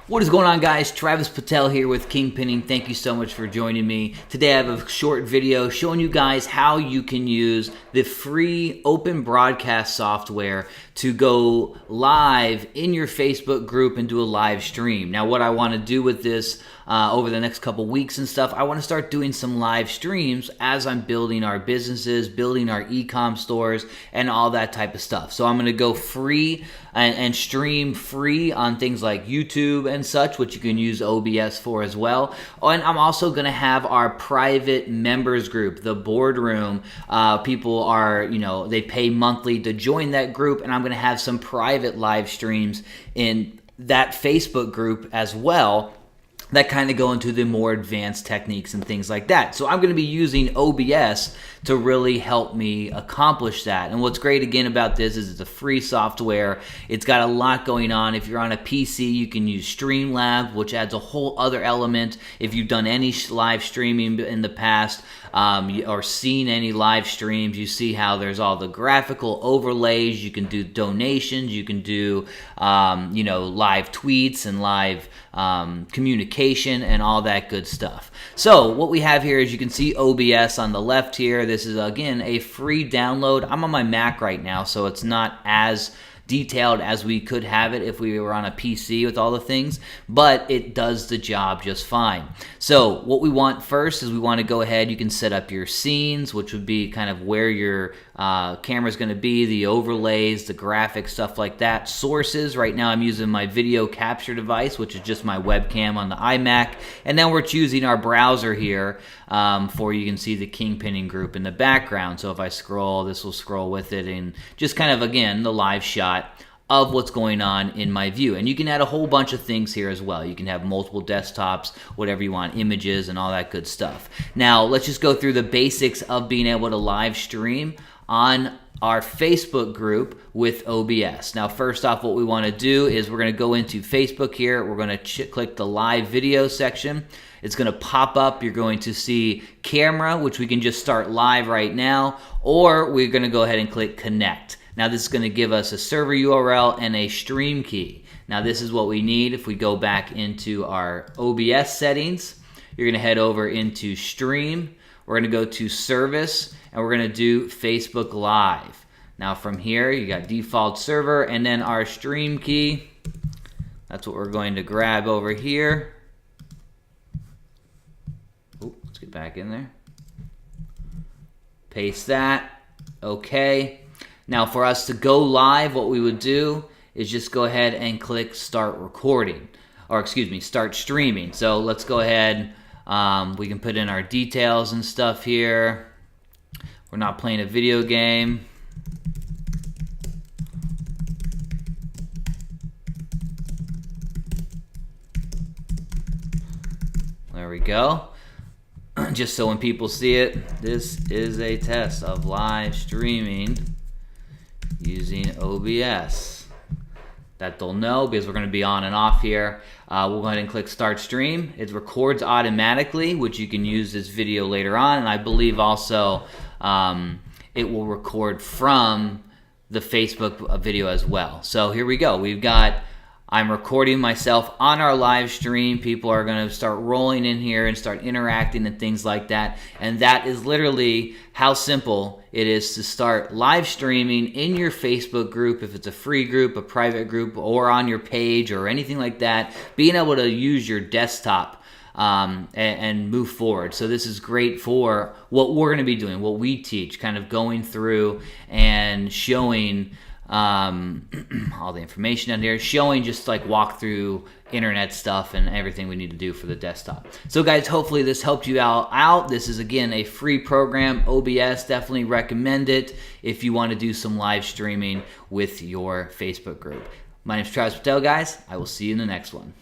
What is going on, guys? Travis Patel here with Kingpinning. Thank you so much for joining me. Today I have a short video showing you guys how you can use the free open broadcast software to go live in your Facebook group and do a live stream. Now, what I want to do with this over the next couple weeks and stuff, I want to start doing some live streams as I'm building our businesses, building our e-com stores, and all that type of stuff. So I'm going to go free and stream free on things like YouTube and such, which you can use OBS for as well. And I'm also going to have our private members group, the boardroom. People are, they pay monthly to join that group, and I'm going to have some private live streams in that Facebook group as well that kind of go into the more advanced techniques and things like that. So I'm going to be using OBS to really help me accomplish that. And what's great again about this is it's a free software. It's got a lot going on. If you're on a PC, you can use Streamlabs, which adds a whole other element. If you've done any live streaming in the past or seen any live streams, you see how there's all the graphical overlays. You can do donations. You can do, live tweets and live communication and all that good stuff. So what we have here is you can see OBS on the left here. This is, again, a free download. I'm on my Mac right now, so it's not as detailed as we could have it if we were on a PC with all the things, but it does the job just fine. So what we want first is we want to go ahead, you can set up your scenes, which would be kind of where your camera is going to be, the overlays, the graphics, stuff like that. Sources, right now I'm using my video capture device, which is just my webcam on the iMac, and then we're choosing our browser here for, you can see the Kingpinning group in the background. So if I scroll, this will scroll with it, and just kind of, again, the live shot of what's going on in my view. And you can add a whole bunch of things here as well. You can have multiple desktops, whatever you want, images and all that good stuff. Now, let's just go through the basics of being able to live stream on our Facebook group with OBS. Now, first off, what we want to do is we're going to go into Facebook here. We're going to click the live video section. It's going to pop up. You're going to see camera, which we can just start live right now, or we're going to go ahead and click connect. Now, this is going to give us a server URL and a stream key. Now, this is what we need. If we go back into our OBS settings, you're going to head over into stream. We're going to go to service, and we're going to do Facebook Live. Now, from here, you got default server, and then our stream key. That's what we're going to grab over here. Ooh, let's get back in there. Paste that. Okay. Now, for us to go live, what we would do is just go ahead and click start recording, or excuse me, start streaming. So let's go ahead. We can put in our details and stuff here. We're not playing a video game. There we go. Just so when people see it, this is a test of live streaming using OBS. That they'll know because we're going to be on and off here. We'll go ahead and click start stream. It records automatically, which you can use this video later on, and I believe also it will record from the Facebook video as well. So here we go. I'm recording myself on our live stream. People are going to start rolling in here and start interacting and things like that. And that is literally how simple it is to start live streaming in your Facebook group, if it's a free group, a private group, or on your page or anything like that, being able to use your desktop and move forward. So this is great for what we're going to be doing, what we teach, kind of going through and showing all the information down here, showing just like walk through internet stuff and everything we need to do for the desktop. So guys, hopefully this helped you out. This is, again, a free program, OBS. Definitely recommend it if you want to do some live streaming with your Facebook group. My name is Travis Patel, guys. I will see you in the next one.